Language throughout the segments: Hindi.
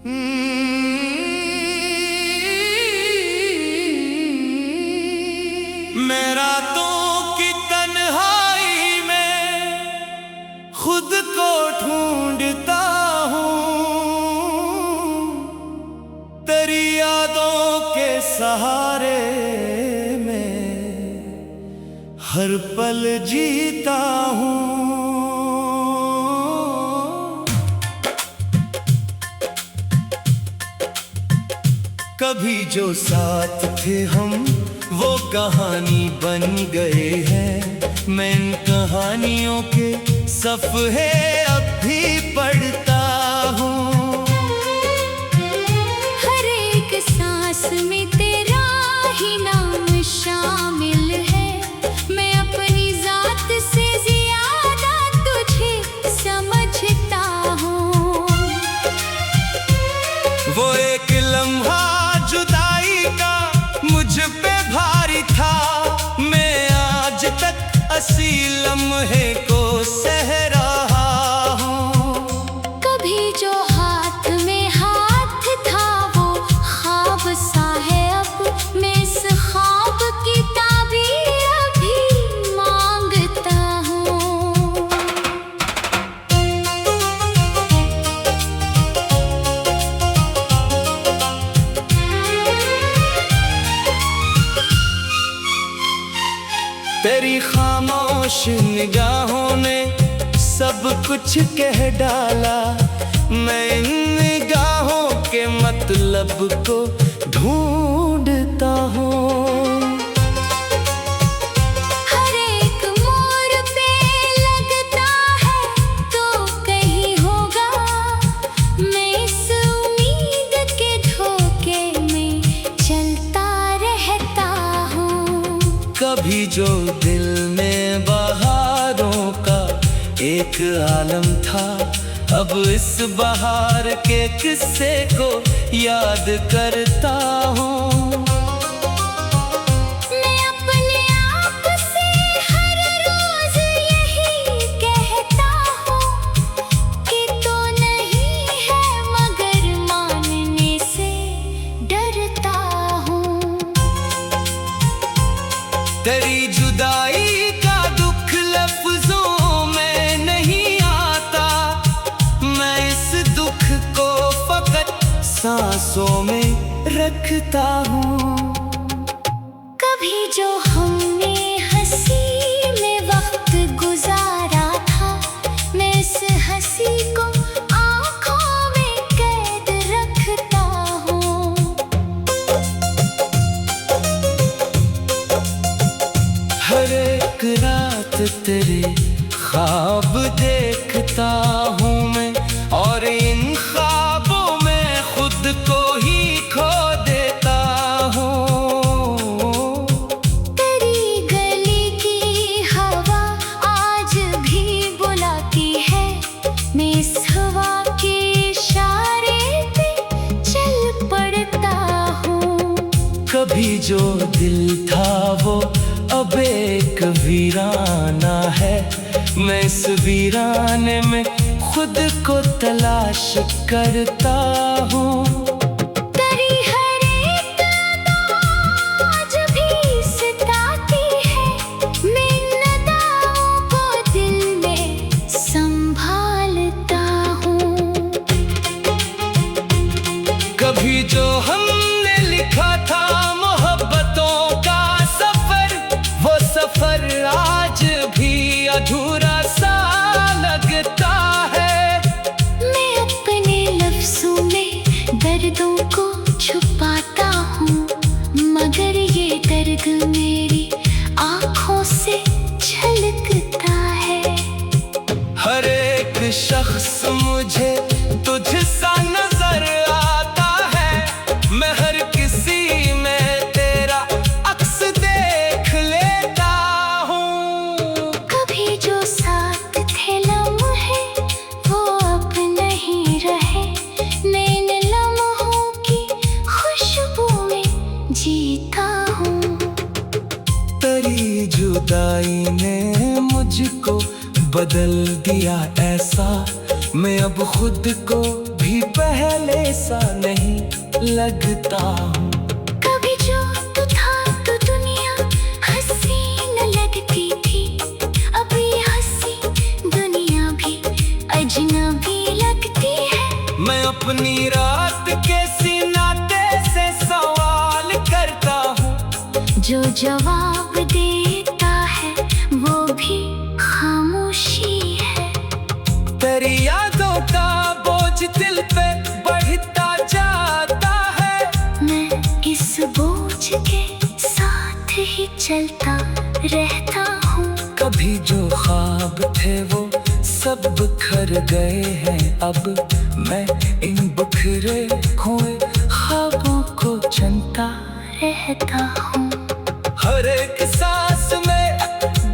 मैं रातों की तन्हाई में खुद को ढूंढता हूँ, तेरी यादों के सहारे में हर पल जीता हूँ। कभी जो साथ थे हम वो कहानी बन गए हैं। मैं इन कहानियों के सफ़े अब भी पढ़ता हूँ। हर एक सांस में तेरा ही नाम शामिल है। मैं अपनी जात से ज्यादा तुझे समझता हूँ। वो एक लम्हा जुदाई का मुझ पे भारी था, मैं आज तक असी लम्हे को सह रहा हूँ। कभी जो हाथ में हाथ था वो ख्वाब सा है अब। मैं इस ख्वाब की ताबीर अभी मांगता हूँ। तेरी खामोश निगाहों ने सब कुछ कह डाला। मैं इन निगाहों के मतलब को ढूंढता हूँ। हर एक मोड़ पे लगता है तो कहीं होगा। मैं इस उम्मीद के धोखे में चलता रहता हूँ। कभी जो दिल में बहारों का एक आलम था, अब इस बहार के किस्से को याद करता हूँ। मैं अपने आप से हर रोज यही कहता हूँ कि तो नहीं है मगर मानने से डरता हूँ। तेरी जुदाई का दुख लफ्जों में नहीं आता, मैं इस दुख को फकत सांसों में रखता हूँ। कभी जो हमने हंसी में वक्त गुजारा था, मैं इस हंसी को आँखों में कैद रखता हूँ। हर एक रात तेरे ख्वाब देखता हूँ मैं, और इन ख्वाबों में खुद को ही खो देता हूँ। तेरी गली की हवा आज भी बुलाती है। मैं इस हवा के इशारे पे चल पड़ता हूँ। कभी जो दिल था वो अब एक वीराना है, मैं इस वीराने में खुद को तलाश करता हूँ। तेरी हर एक अदा आज भी सताती है। मैं इन अदाओं को दिल में संभालता हूँ। कभी जो हमने लिखा था मोहब्बतों का सफर, वो सफर आज भी अधूरा सा लगता है। मैं अपने लफ्जों में दर्दों को छुपाता हूँ, मगर ये दर्द मेरी आँखों से झलकता है। हर एक शख्स मुझे तुझसा नजर आता है, मैं हर किसी में तेरा अक्स देख लेता हूँ। कभी जो साथ थे लम्हे वो अब नहीं रहे। मैं इन लम्हों की खुशबू में जीता हूँ। तेरी जुदाई ने मुझको बदल दिया ऐसा, मैं अब खुद को भी पहले सा नहीं लगता हूँ। कभी जो तू था तो दुनिया हंसी न लगती थी, अब ये हंसी दुनिया भी अजनबी लगती है। मैं अपनी रात के सीनाते से सवाल करता हूँ, जो जवाब देता है वो भी खामोशी है। तेरी यादों का बोझ दिल पे बढ़ता जाता है, मैं इस बोझ के साथ ही चलता रहता हूँ। कभी जो ख्वाब थे वो सब बिखर गए हैं, अब मैं इन बिखरे हुए ख्वाबों को चुनता रहता हूँ। हर एक सांस में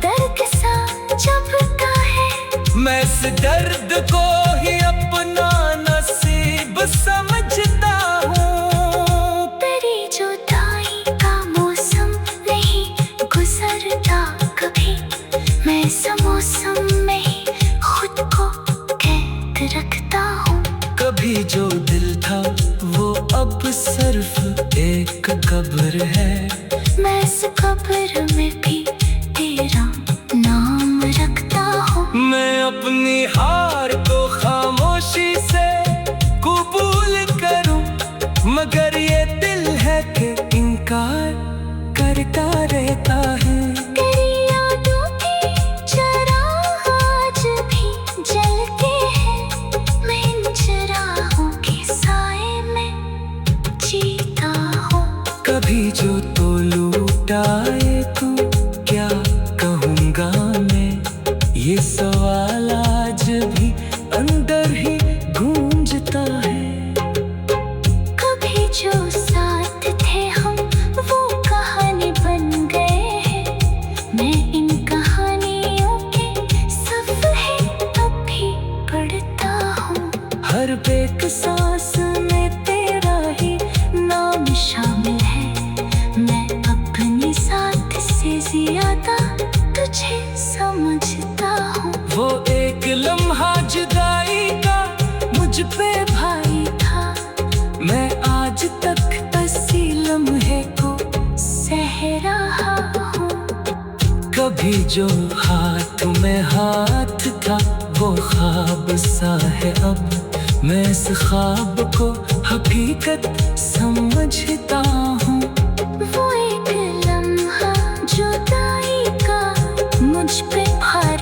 दर्द सा चुभता है, मैं इस दर्द को ही अपना नसीब समझता हूँ। तेरी जुदाई का मौसम नहीं गुजरता कभी, मैं इस मौसम में ही खुद को कैद रखता हूँ। कभी जो दिल था वो अब सिर्फ एक कब्र है, मैं इस कब्र में भी तेरा नाम रखता हूँ। मैं अपनी हार को खामोशी से कबूल करूं, मगर ये दिल है कि इनकार करता रहता है। तेरी यादों के चिराग आज भी जलते हैं, मैं इन चिरागों के साए में जीता हूँ। कभी जो तो लूटाए तू क्या कहूँगा मैं, ये सवाल आज भी अंदर ही गूंजता है। कभी जो साथ थे हम वो कहानी बन गए हैं, मैं इन कहानियों के सफ़े अब भी पढ़ता हूँ। हर एक सांस में तेरा ही नाम शामिल है, मैं अपनी साथ से ज्यादा तुझे समझता हूँ। वो एक लम्हा जुदाई का मुझ पे भाई था, मैं आज तक इसी लम्हे को सह रहा हूँ। कभी जो हाथ में हाथ था वो ख्वाब सा है, अब मैं इस ख्वाब को हकीकत समझता हूँ। वो एक लम्हा जुदाई का मुझ पे भारी